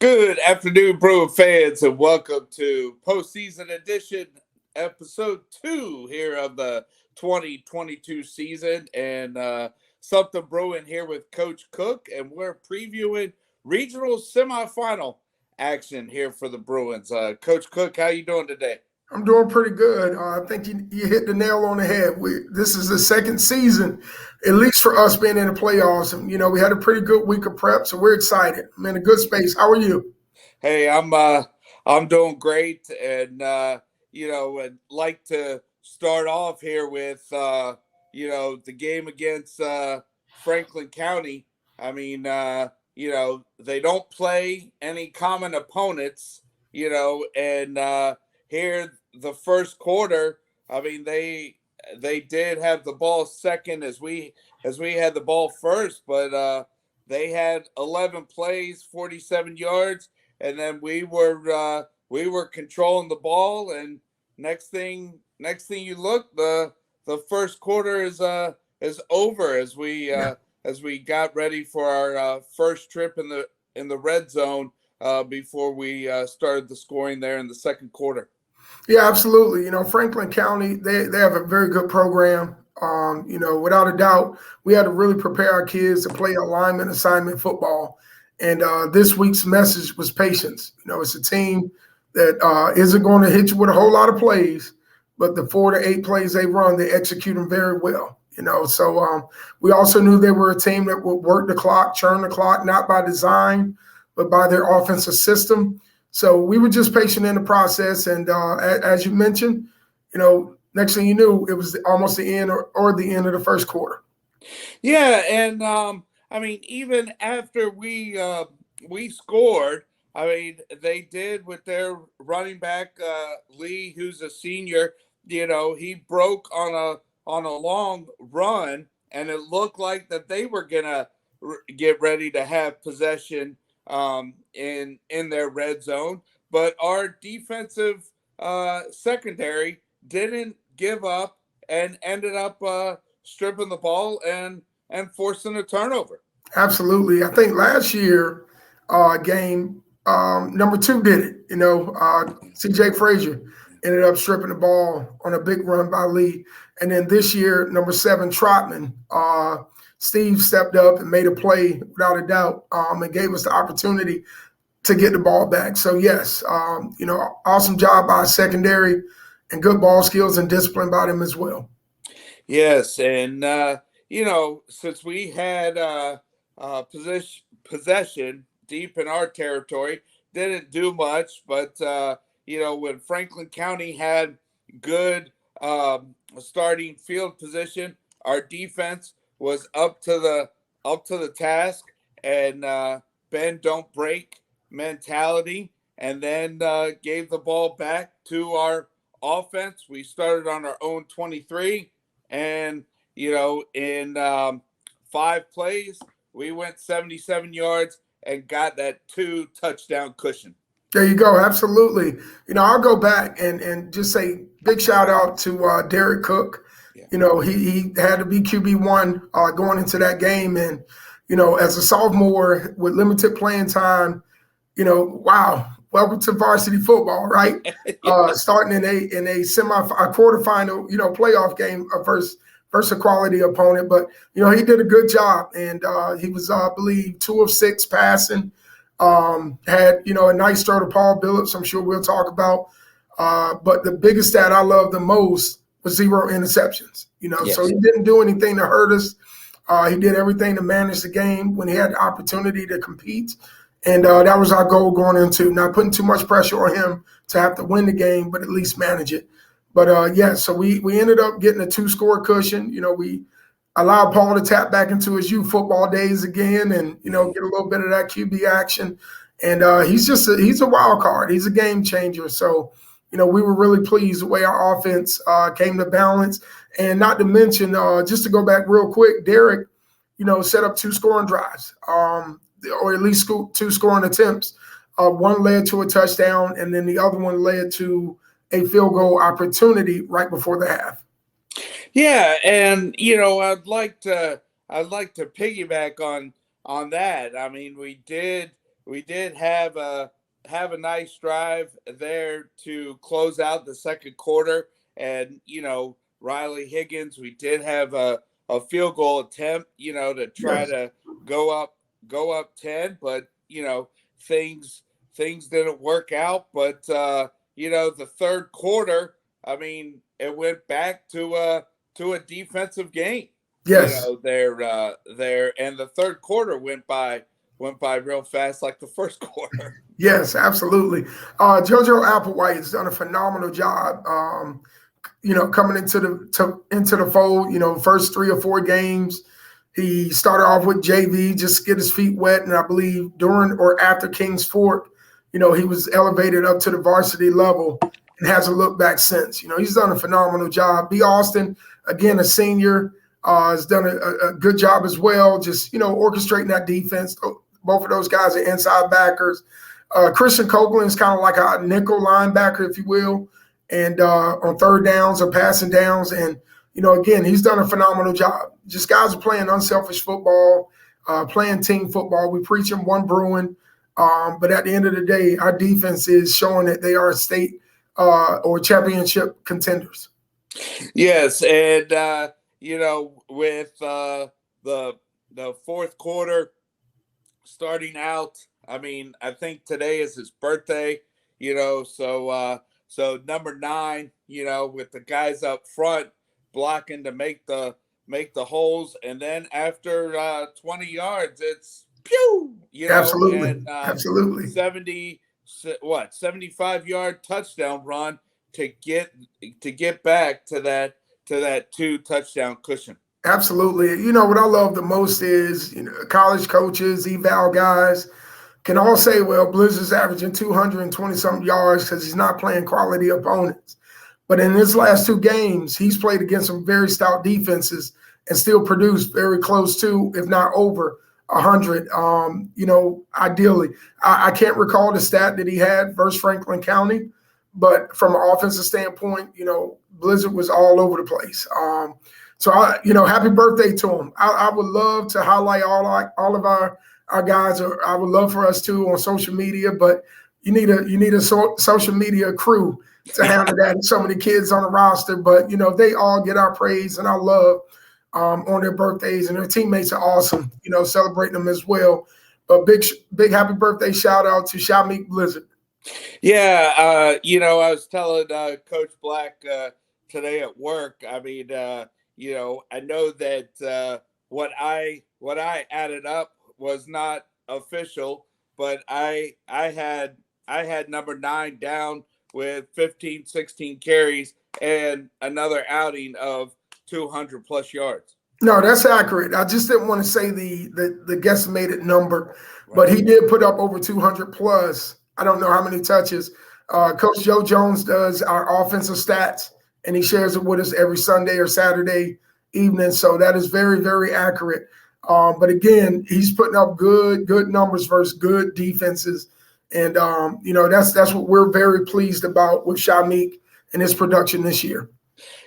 Good afternoon, Bruin fans, and welcome to Postseason Edition, Episode 2 here of the 2022 season. And something Bruin here with Coach Cook, and we're previewing regional semifinal action here for the Bruins. Coach Cook, how you doing today? I'm doing pretty good. I think you hit the nail on the head. This is the second season, at least for us being in the playoffs. And, we had a pretty good week of prep, so we're excited. I'm in a good space. How are you? Hey, I'm doing great, and I'd like to start off here with the game against Franklin County. I mean, they don't play any common opponents, and here the first quarter. I mean, they did have the ball second as we had the ball first, but they had 11 plays, 47 yards, and then we were controlling the ball. And next thing you look, the first quarter is over as we got ready for our first trip in the red zone before we started the scoring there in the second quarter. Yeah, absolutely. Franklin County, they have a very good program. Without a doubt, we had to really prepare our kids to play alignment assignment football. And this week's message was patience. It's a team that isn't going to hit you with a whole lot of plays, but the 4 to 8 plays they run, they execute them very well. So we also knew they were a team that would work the clock, churn the clock, not by design, but by their offensive system. So we were just patient in the process. And as you mentioned, next thing you knew, it was almost the end or the end of the first quarter. Yeah, and I mean, even after we scored, I mean, they did with their running back Lee, who's a senior. He broke on a long run, and it looked like that they were gonna get ready to have possession in their red zone, but our defensive secondary didn't give up and ended up stripping the ball and forcing a turnover. Absolutely. I think last year game number 2 did it. C.J. Frazier ended up stripping the ball on a big run by Lee. And then this year, number 7, Trotman, Steve stepped up and made a play without a doubt and gave us the opportunity to get the ball back. So, yes, awesome job by secondary and good ball skills and discipline by them as well. Yes, and, since we had possession deep in our territory, didn't do much, but, when Franklin County had good starting field position, our defense was up to the task, and bend don't break mentality, and then gave the ball back to our offense. We started on our own 23, and in 5 plays we went 77 yards and got that 2 touchdown cushion. There you go. Absolutely. I'll go back and just say big shout out to Derek Cook. Yeah. He had to be QB1 going into that game. And, as a sophomore with limited playing time, wow, welcome to varsity football, right? Yeah. Starting in a quarterfinal, playoff game versus a quality opponent. But, he did a good job. And he was, I believe, 2 of 6 passing. Had, a nice throw to Paul Billups, I'm sure we'll talk about. But the biggest stat I love the most was 0 interceptions. Yes. So he didn't do anything to hurt us. He did everything to manage the game when he had the opportunity to compete. And that was our goal going into, not putting too much pressure on him to have to win the game, but at least manage it. But, so we ended up getting a 2-score cushion. We allowed Paul to tap back into his youth football days again and, get a little bit of that QB action. And he's a wild card. He's a game changer. So, we were really pleased the way our offense came to balance. And not to mention, just to go back real quick, Derek, set up 2 scoring drives, or at least 2 scoring attempts. One led to a touchdown, and then the other one led to a field goal opportunity right before the half. Yeah, and I'd like to piggyback on that. I mean, we did have a nice drive there to close out the second quarter, and Riley Higgins, we did have a field goal attempt, to try Yes. to go up 10, but things things didn't work out. But the third quarter, I mean, it went back to a defensive game. Yes. There, and the third quarter went by real fast, like the first quarter. Yes, absolutely. JoJo Applewhite has done a phenomenal job. Coming into the fold. First 3 or 4 games, he started off with JV, just get his feet wet, and I believe during or after Kings Fort, he was elevated up to the varsity level and hasn't looked back since. He's done a phenomenal job. B. Austin, again, a senior, has done a good job as well, just orchestrating that defense. Both of those guys are inside backers. Christian Copeland is kind of like a nickel linebacker, if you will, and on third downs or passing downs. And, again, he's done a phenomenal job. Just guys are playing unselfish football, playing team football. We preach them one Bruin. But at the end of the day, our defense is showing that they are state or championship contenders. Yes, and with the fourth quarter starting out, I mean, I think today is his birthday. So number 9, with the guys up front blocking to make the holes, and then after 20 yards, it's pew, Absolutely. and Absolutely. 75-yard touchdown run to get back to that 2-touchdown cushion. Absolutely. What I love the most is, college coaches, eval guys can all say, well, Blizzard's averaging 220-something yards because he's not playing quality opponents. But in his last 2 games, he's played against some very stout defenses and still produced very close to, if not over, 100. Ideally. I can't recall the stat that he had versus Franklin County, but from an offensive standpoint, Blizzard was all over the place. So happy birthday to him. I would love to highlight all of our guys. Or I would love for us to on social media, but you need a social media crew to handle that. So many kids on the roster, but they all get our praise and our love on their birthdays, and their teammates are awesome. Celebrating them as well. But big happy birthday shout out to Shamik Blizzard. Yeah, I was telling Coach Black today at work. I mean, I know that what I added up was not official, but I had number 9 down with 15, 16 carries and another outing of 200 plus yards. No, that's accurate. I just didn't want to say the guesstimated number, but he did put up over 200 plus. I don't know how many touches. Coach Joe Jones does our offensive stats, and he shares it with us every Sunday or Saturday evening. So that is very, very accurate. But again, he's putting up good numbers versus good defenses. And, that's what we're very pleased about with Shamik and his production this year.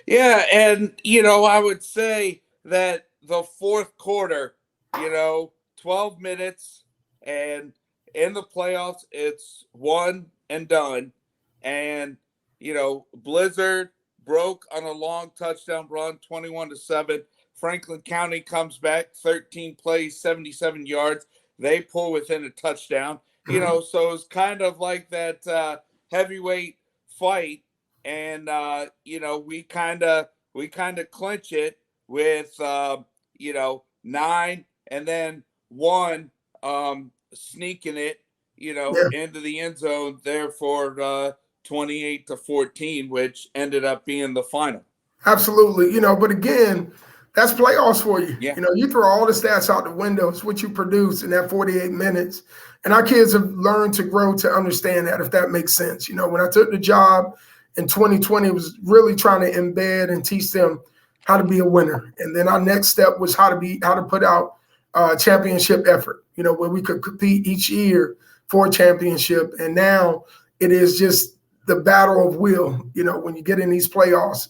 Yeah, and, I would say that the fourth quarter, 12 minutes, and in the playoffs, it's one and done. And, Blizzard broke on a long touchdown run, 21-7. Franklin County comes back, 13 plays, 77 yards. They pull within a touchdown. So it's kind of like that heavyweight fight, and we kind of clinch it with 9 and then 1 sneaking it into the end zone there for 28-14, which ended up being the final. Absolutely. But again, that's playoffs for you. Yeah. You throw all the stats out the window. It's what you produce in that 48 minutes. And our kids have learned to grow to understand that, if that makes sense. When I took the job in 2020, it was really trying to embed and teach them how to be a winner. And then our next step was how to put out championship effort, where we could compete each year for a championship. And now it is just the battle of will. When you get in these playoffs,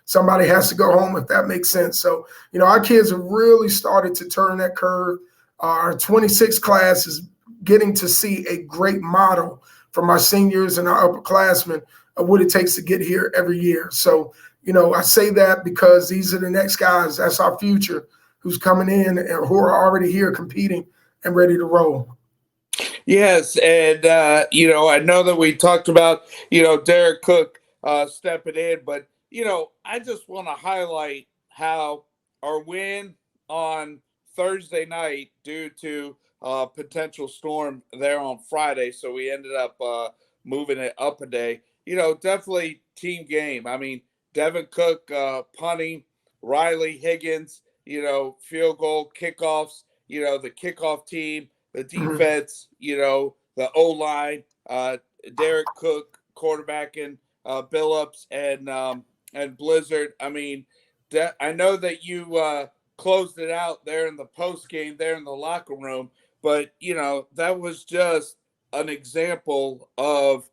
somebody has to go home, if that makes sense. So, our kids have really started to turn that curve. Our 26 class is getting to see a great model from our seniors and our upperclassmen of what it takes to get here every year. So, I say that because these are the next guys. That's our future who's coming in and who are already here competing and ready to roll. Yes, and I know that we talked about Derek Cook stepping in, but I just want to highlight how our win on Thursday night due to potential storm there on Friday, so we ended up moving it up a day. Definitely team game. I mean, Devin Cook punting, Riley Higgins, field goal kickoffs. The kickoff team, the defense, the O line, Derek Cook quarterbacking, Billups and Blizzard. I mean, I know that you closed it out there in the post game, there in the locker room, but that was just an example of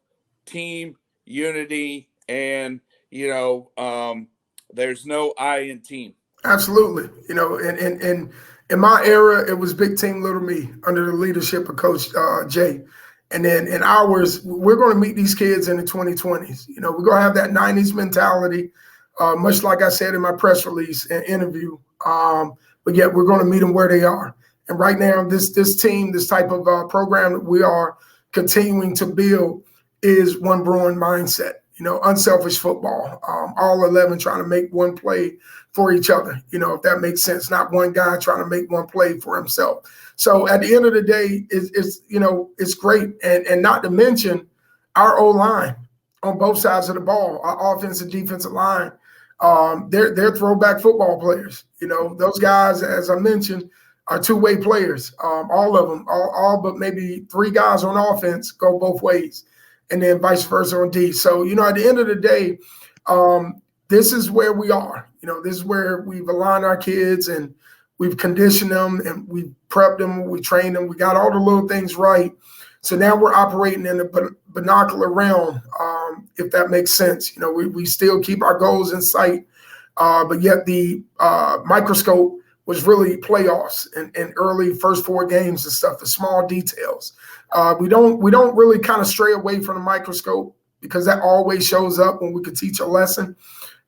team unity, and there's no I in team. Absolutely. And in my era, it was big team, little me under the leadership of Coach Jay. And then in ours, we're going to meet these kids in the 2020s. We're going to have that 90s mentality, much like I said in my press release and interview. But yet we're going to meet them where they are. And right now, this team, this type of program that we are continuing to build is one Bruin mindset. Unselfish football, all 11 trying to make one play for each other, if that makes sense, not one guy trying to make one play for himself. So at the end of the day, it's great. And not to mention our O-line on both sides of the ball, our offensive, defensive line, they're throwback football players. Those guys, as I mentioned, are two-way players. All of them, all but maybe three guys on offense go both ways, and then vice versa on D. So, at the end of the day, this is where we are. This is where we've aligned our kids and we've conditioned them and we've prepped them, we trained them, we got all the little things right. So now we're operating in the binocular realm, if that makes sense. We still keep our goals in sight, but yet the microscope was really playoffs and early first four games and stuff, the small details. We don't really kind of stray away from the microscope because that always shows up when we could teach a lesson.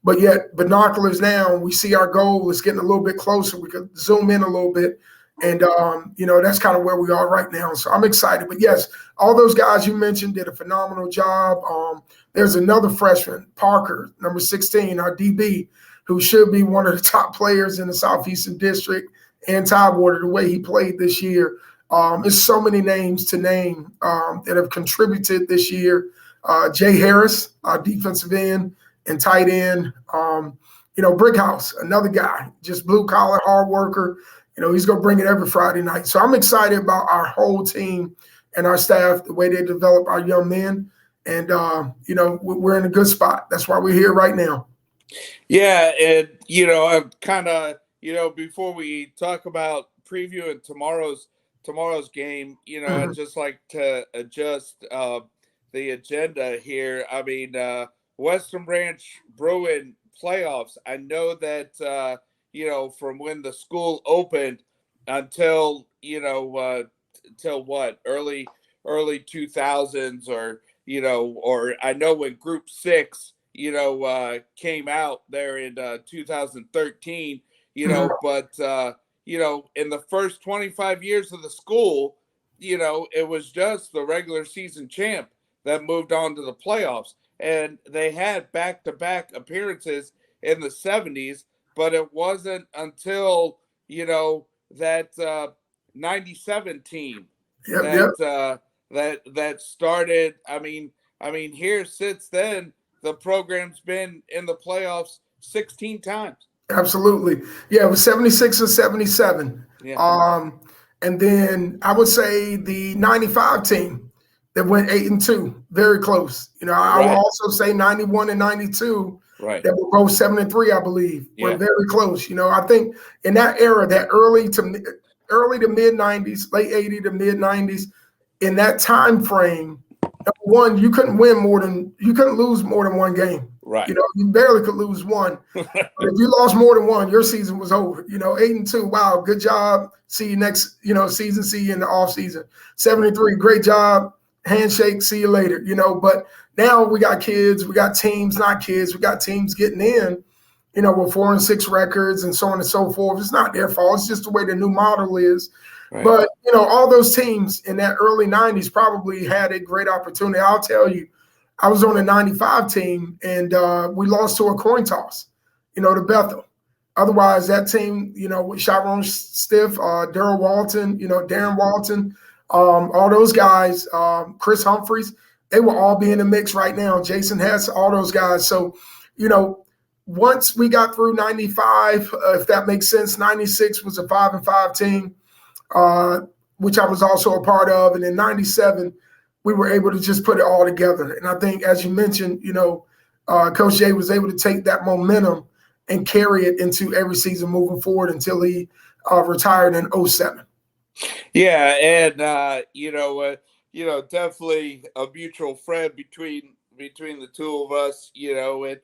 But yet binoculars now, we see our goal is getting a little bit closer. We could zoom in a little bit. And, that's kind of where we are right now. So I'm excited. But, yes, all those guys you mentioned did a phenomenal job. There's another freshman, Parker, number 16, our DB, who should be one of the top players in the Southeastern District, and Tidewater, the way he played this year. There's so many names to name that have contributed this year. Jay Harris, our defensive end and tight end. Brickhouse, another guy, just blue-collar, hard worker. He's going to bring it every Friday night. So I'm excited about our whole team and our staff, the way they develop our young men. And, we're in a good spot. That's why we're here right now. Yeah, and I'm kind of before we talk about previewing tomorrow's game, I'd just like to adjust the agenda here. I mean, Western Branch Bruin playoffs. I know that from when the school opened until till what early 2000s, or I know when Group 6 came out there in 2013, but in the first 25 years of the school, it was just the regular season champ that moved on to the playoffs. And they had back-to-back appearances in the 70s, but it wasn't until, that 97 team that started. I mean, here since then, the program's been in the playoffs 16 times. Absolutely. Yeah, it was 76 and 77. Yeah. And then I would say the 95 team that went 8-2, very close. I will also say 91 and 92, right, that were both 7-3, I believe, were very close. I think in that era, that early to mid 90s, late 80s to mid 90s, in that time frame, number one, you couldn't lose more than one game. Right. You barely could lose one. But if you lost more than one, your season was over. 8-2, wow, good job. See you next, season. See you in the off season. 73, great job. Handshake, see you later. But now we got kids, we got teams, not kids, we got teams getting in, with 4-6 records and so on and so forth. It's not their fault. It's just the way the new model is. Right. But all those teams in that early 90s probably had a great opportunity. I'll tell you, I was on a 95 team and we lost to a coin toss, to Bethel. Otherwise, that team, with Chiron Stiff, Daryl Walton, Darren Walton, all those guys, Chris Humphreys, they will all be in the mix right now. Jason Hess, all those guys. So, once we got through 95, if that makes sense, 96 was a 5-5 team, which I was also a part of. And in 97, we were able to just put it all together. And I think, as you mentioned, Coach Jay was able to take that momentum and carry it into every season moving forward until he retired in 07. Yeah, and definitely a mutual friend between the two of us, and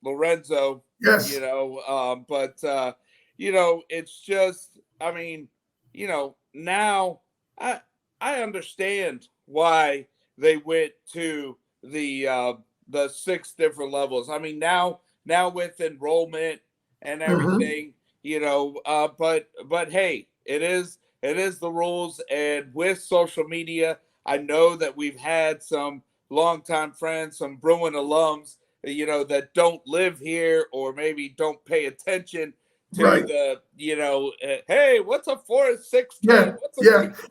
Lorenzo. Yes. But it's just, I mean, now I understand why they went to the 6 different levels. I mean, now with enrollment and everything, but hey, it is the rules. And with social media, I know that we've had some longtime friends, some Bruin alums, that don't live here or maybe don't pay attention to right. the, hey, what's a 4-6? Yeah.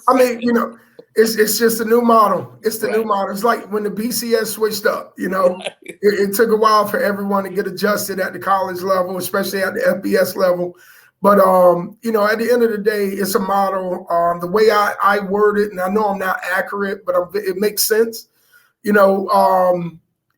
I mean, it's just a new model. It's the new model. It's like when the BCS switched up, it took a while for everyone to get adjusted at the college level, especially at the FBS level. But, at the end of the day, it's a model. The way I word it, and I know I'm not accurate, but it makes sense.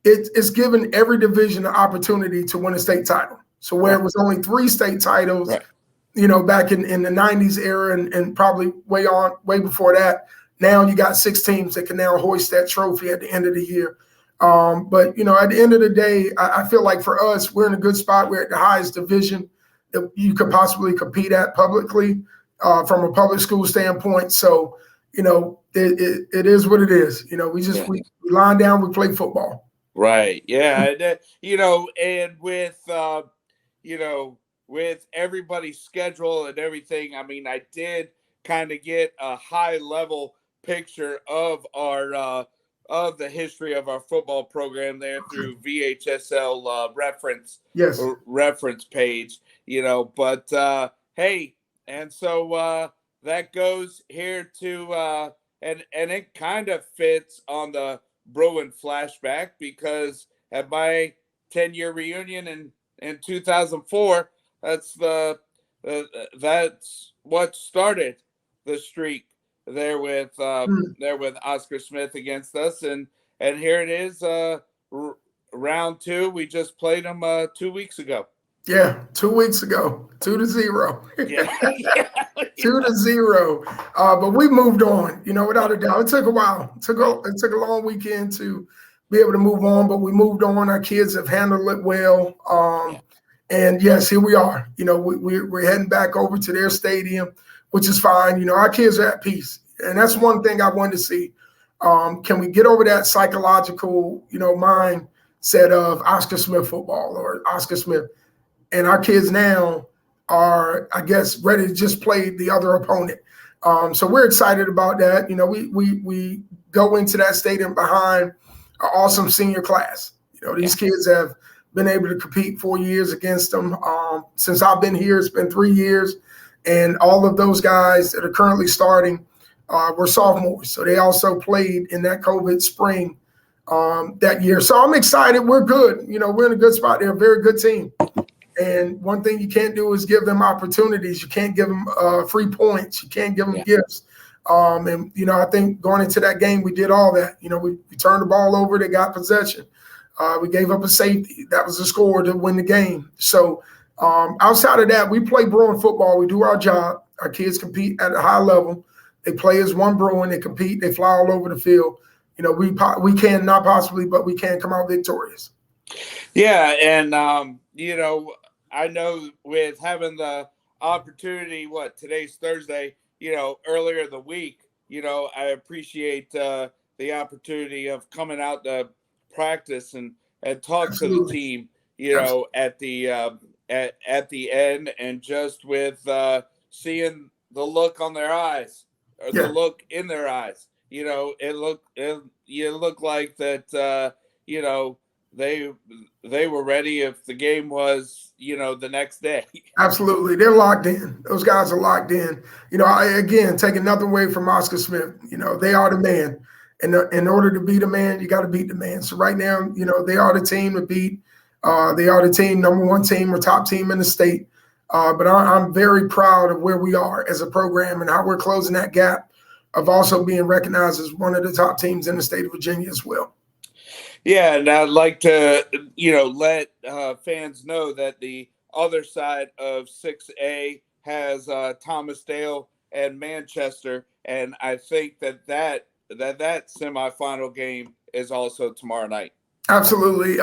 It's given every division an opportunity to win a state title. So where it was only 3 state titles, back in the 90s era and probably way before that, now you got 6 teams that can now hoist that trophy at the end of the year. But, at the end of the day, I feel like for us, we're in a good spot. We're at the highest division that you could possibly compete at publicly from a public school standpoint. So, it is what it is. We line down, we play football. Right. Yeah. And with everybody's schedule and everything, I mean, I did kind of get a high level picture of our of the history of our football program there through VHSL reference page, but hey, and so that goes here to and it kind of fits on the Bruin flashback, because at my 10-year reunion in 2004, that's what started the streak there with Oscar Smith against us, and here it is, round 2. We just played them 2 weeks ago. Yeah, 2 weeks ago, 2-0. Yeah. 2-0. But we moved on, without a doubt. It took a while. It took a long weekend to be able to move on, but we moved on. Our kids have handled it well. And yes, here we are. We're heading back over to their stadium, which is fine. Our kids are at peace. And that's one thing I wanted to see. Can we get over that psychological, mindset of Oscar Smith football or Oscar Smith? And our kids now are, I guess, ready to just play the other opponent. So we're excited about that. We go into that stadium behind an awesome senior class. These kids have been able to compete 4 years against them. Since I've been here, it's been 3 years. And all of those guys that are currently starting were sophomores. So they also played in that COVID spring that year. So I'm excited. We're good. We're in a good spot. They're a very good team. And one thing you can't do is give them opportunities. You can't give them free points. You can't give them gifts. And, I think going into that game, we did all that. We turned the ball over. They got possession. We gave up a safety. That was the score to win the game. So outside of that, we play Bruin football. We do our job. Our kids compete at a high level. They play as one Bruin. They compete. They fly all over the field. We can not possibly, but we can come out victorious. Yeah, and I know with having the opportunity, today's Thursday, earlier the week, I appreciate the opportunity of coming out to practice and talk to the Absolutely. team, Absolutely. at the end, and just with seeing the look on their eyes, or the Yeah. look in their eyes, you look like that, you know they they were ready if the game was, the next day. Absolutely. They're locked in. Those guys are locked in. Again, taking nothing away from Oscar Smith. They are the man. And in order to be the man, you got to beat the man. So right now, they are the team to beat. They are the team, number one team or top team in the state. But I'm very proud of where we are as a program and how we're closing that gap of also being recognized as one of the top teams in the state of Virginia as well. Yeah, and I'd like to, let fans know that the other side of 6A has Thomas Dale and Manchester, and I think that semifinal game is also tomorrow night. Absolutely.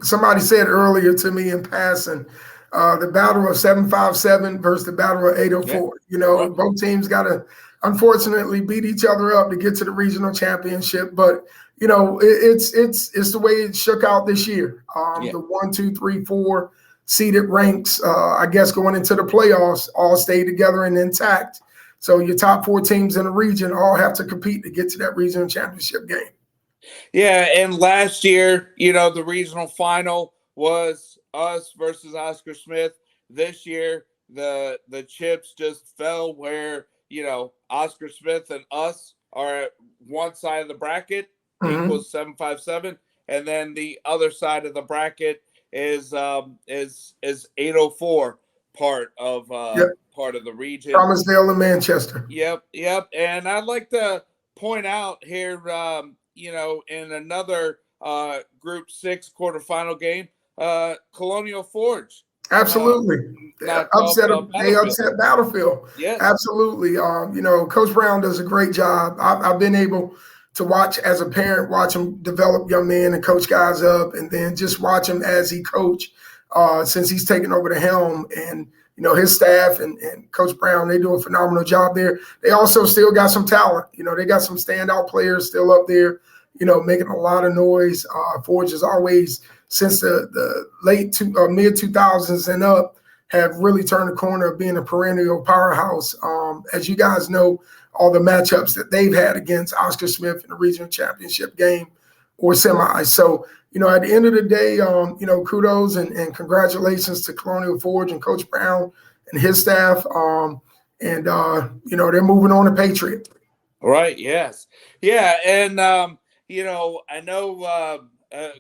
Somebody said earlier to me in passing, the battle of 757 versus the battle of Yeah, 804. right. Both teams got to unfortunately beat each other up to get to the regional championship. But it's the way it shook out this year. Yeah. The 1, 2, 3, 4 seeded ranks, I guess, going into the playoffs, all stay together and intact. So your top 4 teams in the region all have to compete to get to that regional championship game. Yeah, and last year, the regional final was us versus Oscar Smith. This year, the chips just fell where, Oscar Smith and us are at one side of the bracket, Mhm. equals 757, and then the other side of the bracket is 804, part of Yep. the region. Thomasdale and Manchester. Yep, yep. And I'd like to point out here, in another Group 6 quarterfinal game, Colonial Forge uh, Absolutely. knocked off They Battlefield. upset Battlefield. Yes. Absolutely. Coach Brown does a great job. I've been able to watch as a parent, watch him develop young men and coach guys up, and then just watch him as he coach since he's taken over the helm. And his staff and Coach Brown, they do a phenomenal job there. They also still got some talent. They got some standout players still up there, making a lot of noise. Forge is always, since the mid 2000s and up, have really turned the corner of being a perennial powerhouse. As you guys know, all the matchups that they've had against Oscar Smith in the regional championship game or semi. So, at the end of the day, kudos and congratulations to Colonial Forge and Coach Brown and his staff. They're moving on to Patriot. Right. Yes. Yeah. And, I know,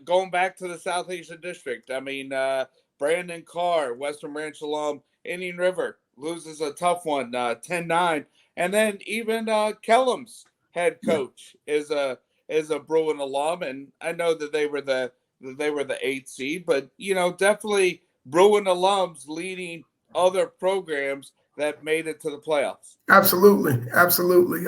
going back to the Southeastern District, I mean, Brandon Carr, Western Branch alum, Indian River loses a tough one, 10-9. And then even Kellum's head coach is a Bruin alum, and I know that they were the 8th seed, but definitely Bruin alums leading other programs that made it to the playoffs. Absolutely, absolutely.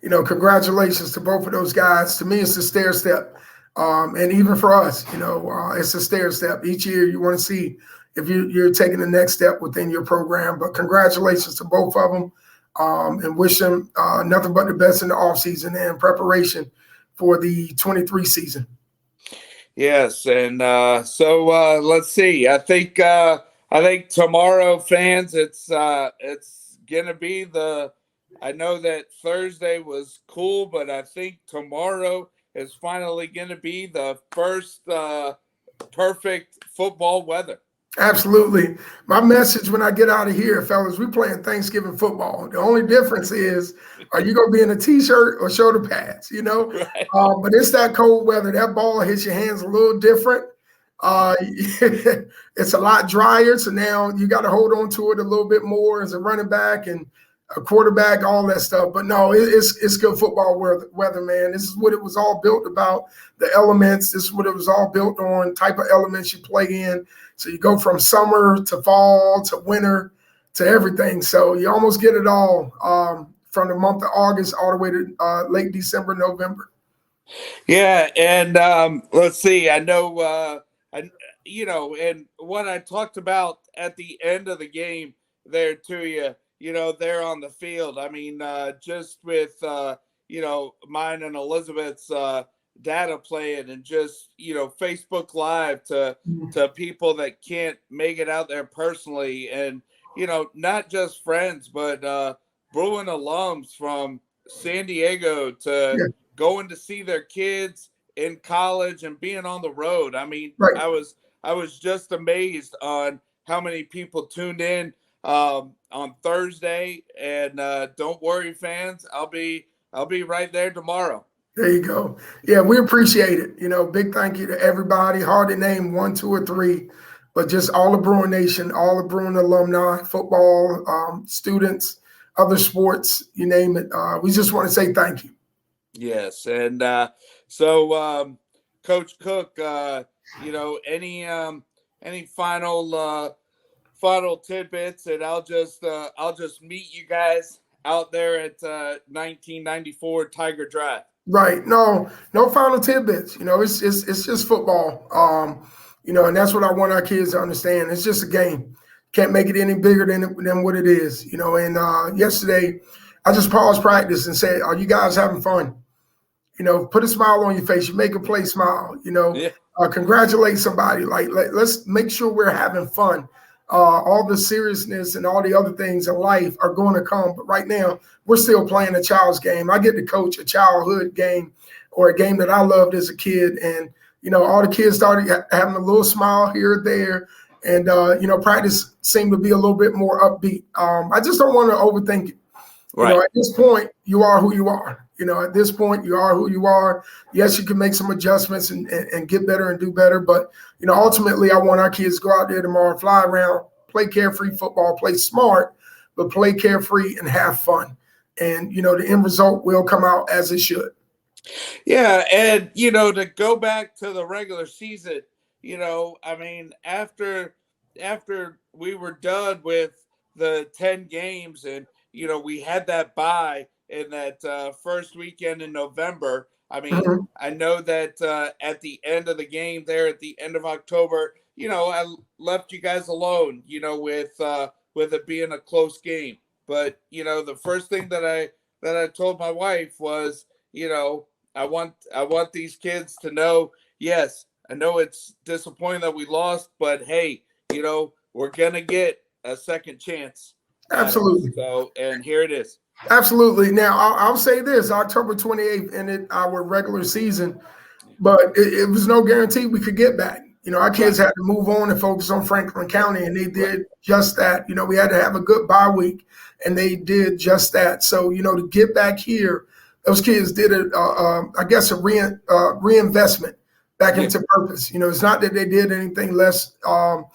Congratulations to both of those guys. To me, it's a stair step, and even for us, it's a stair step. Each year, you want to see if you're taking the next step within your program. But congratulations to both of them, and wish them nothing but the best in the offseason and preparation for the 23 season. Yes, and so let's see. I think tomorrow, fans, it's gonna be the. I know that Thursday was cool, but I think tomorrow is finally gonna be the first perfect football weather. Absolutely. My message when I get out of here, fellas, we playing Thanksgiving football. The only difference is, are you going to be in a t-shirt or shoulder pads? Right. But it's that cold weather. That ball hits your hands a little different. It's a lot drier, so now you got to hold on to it a little bit more as a running back and a quarterback, all that stuff. But no, it's good football weather, man. This is what it was all built about. The elements. This is what it was all built on. Type of elements you play in. So you go from summer to fall to winter to everything. So you almost get it all from the month of August all the way to late December, November. Yeah, and let's see. I know, I, and what I talked about at the end of the game there to you, there on the field. I mean, just with mine and Elizabeth's data playing, and just Facebook Live to people that can't make it out there personally, and not just friends, but Bruin alums from San Diego to Yeah, going to see their kids in college and being on the road. I mean, right. I was just amazed on how many people tuned in on Thursday. And don't worry, fans, I'll be right there tomorrow. There you go. Yeah, we appreciate it. Big thank you to everybody. Hard to name one, two, or three, but just all the Bruin Nation, all the Bruin alumni, football, students, other sports, you name it. We just want to say thank you. Yes, and so Coach Cook, any final tidbits, and I'll just meet you guys out there at 1994 Tiger Drive. Right. No, no final tidbits. It's just football. And that's what I want our kids to understand. It's just a game. Can't make it any bigger than what it is. And yesterday I just paused practice and said, "Are you guys having fun?" Put a smile on your face. You make a play, smile. Yeah. Congratulate somebody. Let's make sure we're having fun. All the seriousness and all the other things in life are going to come, but right now we're still playing a child's game. I get to coach a childhood game, or a game that I loved as a kid, and all the kids started having a little smile here or there, and practice seemed to be a little bit more upbeat. I just don't want to overthink it. Right. At this point, you are who you are. At this point, you are who you are. Yes, you can make some adjustments and get better and do better. But, ultimately, I want our kids to go out there tomorrow, fly around, play carefree football, play smart, but play carefree and have fun. And, the end result will come out as it should. Yeah, and to go back to the regular season, I mean, after we were done with the 10 games, and we had that bye in that first weekend in November. I mean, Mhm. I know that at the end of the game there at the end of October, I left you guys alone, with it being a close game. But the first thing that I told my wife was, I want these kids to know, yes, I know it's disappointing that we lost, but hey, we're gonna get a second chance at it. Absolutely. So, and here it is. Absolutely. Now, I'll say this: October 28th ended our regular season, but it was no guarantee we could get back. Our kids Right. had to move on and focus on Franklin County, and they Right. did just that. We had to have a good bye week, and they did just that. So, to get back here, those kids did I guess, a reinvestment back Yeah. into purpose. It's not that they did anything less on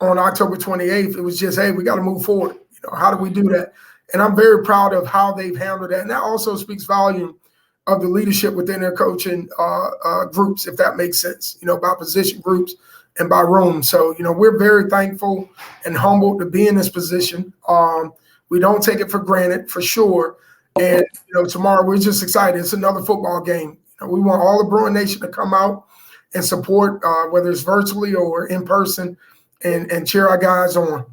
October 28th. It was just, hey, we got to move forward. How do we do that? And I'm very proud of how they've handled that. And that also speaks volume of the leadership within their coaching groups, if that makes sense, by position groups and by room. So, we're very thankful and humbled to be in this position. We don't take it for granted, for sure. And, tomorrow we're just excited. It's another football game. We want all the Bruin Nation to come out and support, whether it's virtually or in person, and cheer our guys on.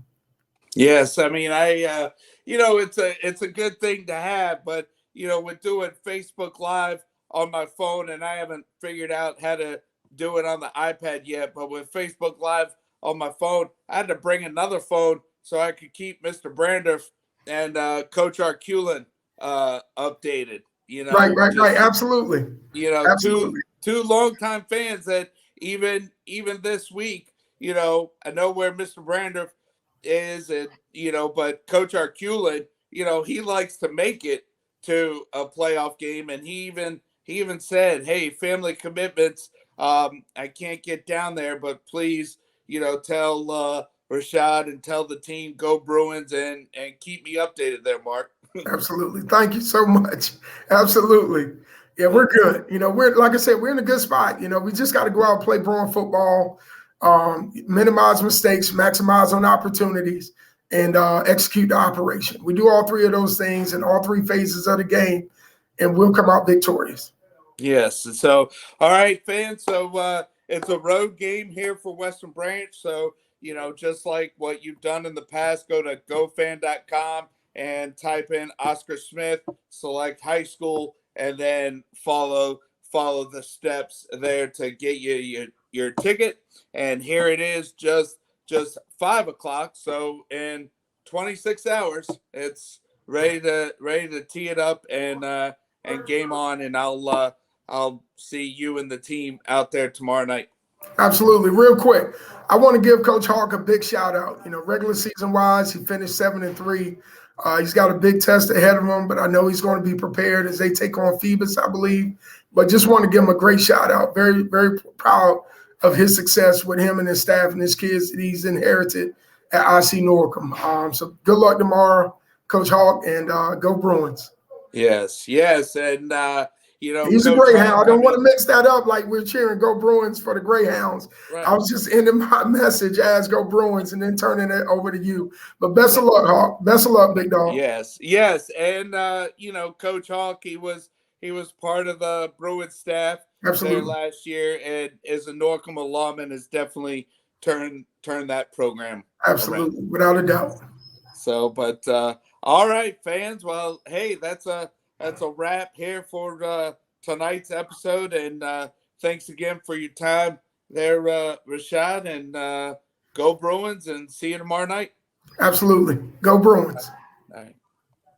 Yes, I mean, it's a good thing to have, but with doing Facebook Live on my phone, and I haven't figured out how to do it on the iPad yet. But with Facebook Live on my phone, I had to bring another phone so I could keep Mr. Brander and Coach Arculin updated. Right. Just Absolutely. two Absolutely. two longtime fans that even this week, I know where Mr. Brander is, and but Coach Arculin, he likes to make it to a playoff game, and he even said, "Hey, family commitments, I can't get down there, but please, tell Rashad and tell the team go Bruins and keep me updated there, Mark." Absolutely. Thank you so much. Absolutely. Yeah, we're good. We're, like I said, we're in a good spot. We just got to go out and play Bruin football, minimize mistakes, maximize on opportunities, and execute the operation. We do all three of those things in all three phases of the game, and we'll come out victorious. Yes. So, all right, fans. So it's a road game here for Western Branch. So, just like what you've done in the past, go to gofan.com and type in Oscar Smith, select high school, and then follow the steps there to get your ticket. And here it is, just 5 o'clock. So in 26 hours, it's ready to tee it up and game on. And I'll see you and the team out there tomorrow night. Absolutely. Real quick, I want to give Coach Hawk a big shout out. Regular season wise, he finished 7-3. He's got a big test ahead of him, but I know he's going to be prepared as they take on Phoebus, I believe. But just want to give him a great shout out. Very, very proud of his success with him and his staff and his kids that he's inherited at IC Norcom. So good luck tomorrow, Coach Hawk, and go Bruins. Yes, and he's a Coach Greyhound. Hawk, I don't want to mix that up like we're cheering Go Bruins for the Greyhounds. Right. I was just ending my message as Go Bruins and then turning it over to you. But best of luck, Hawk. Best of luck, big dog. Yes, and Coach Hawk, he was part of the Bruin staff there last year, and is a Norcom alum and has definitely turned that program absolutely around. Without a doubt. So, but all right, fans. Well, hey, that's a wrap here for tonight's episode, and thanks again for your time there, Rashad, and go Bruins, and see you tomorrow night. Absolutely. Go Bruins. All right.